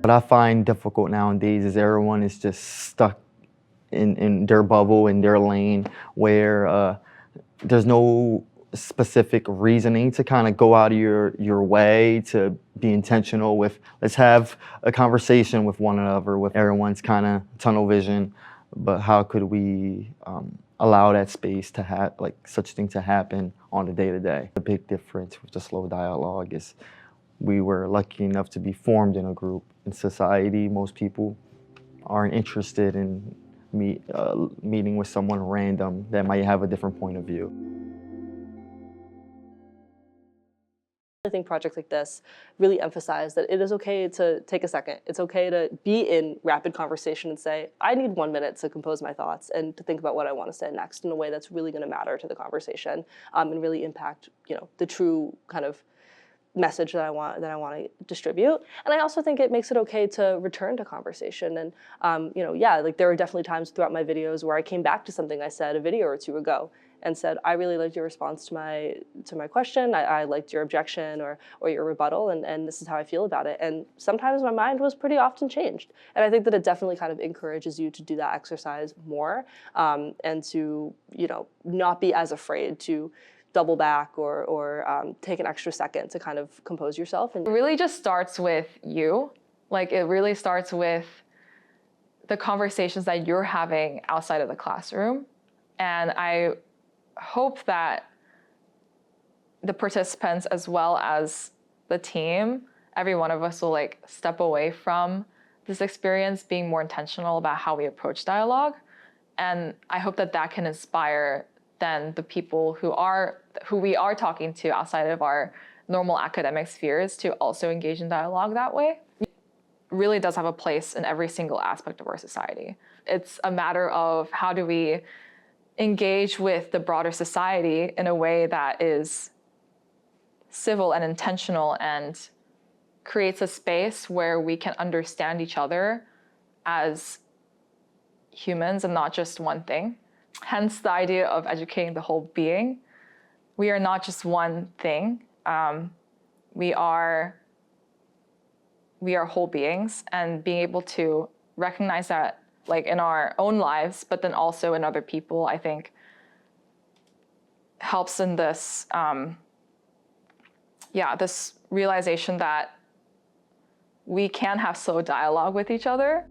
What I find difficult nowadays is everyone is just stuck in their bubble, in their lane, where there's no specific reasoning to kind of go out of your way to be intentional with, let's have a conversation with one another, with everyone's kind of tunnel vision. But how could we allow that space to have, like, such thing to happen on the day-to-day? The big difference with the slow dialogue is we were lucky enough to be formed in a group. In society, most people aren't interested in meeting with someone random that might have a different point of view. I think projects like this really emphasize that it is okay to take a second. It's okay to be in rapid conversation and say, I need 1 minute to compose my thoughts and to think about what I want to say next in a way that's really going to matter to the conversation, and really impact, the true kind of message that I want to distribute. And I also think it makes it okay to return to conversation. And like there are definitely times throughout my videos where I came back to something I said a video or two ago and said, I really liked your response to my question. I liked your objection or your rebuttal, and this is how I feel about it. And sometimes my mind was pretty often changed. And I think that it definitely kind of encourages you to do that exercise more, and to not be as afraid to double back or take an extra second to kind of compose yourself. And it really just starts with you. Like, it really starts with the conversations that you're having outside of the classroom. And I hope that the participants, as well as the team, every one of us will step away from this experience being more intentional about how we approach dialogue. And I hope that that can inspire then the people who we are talking to outside of our normal academic spheres to also engage in dialogue that way. It really does have a place in every single aspect of our society. It's a matter of how do we engage with the broader society in a way that is civil and intentional and creates a space where we can understand each other as humans and not just one thing. Hence the idea of educating the whole being. We are not just one thing. We are whole beings, and being able to recognize that in our own lives, but then also in other people, I think helps in this, this realization that we can have slow dialogue with each other.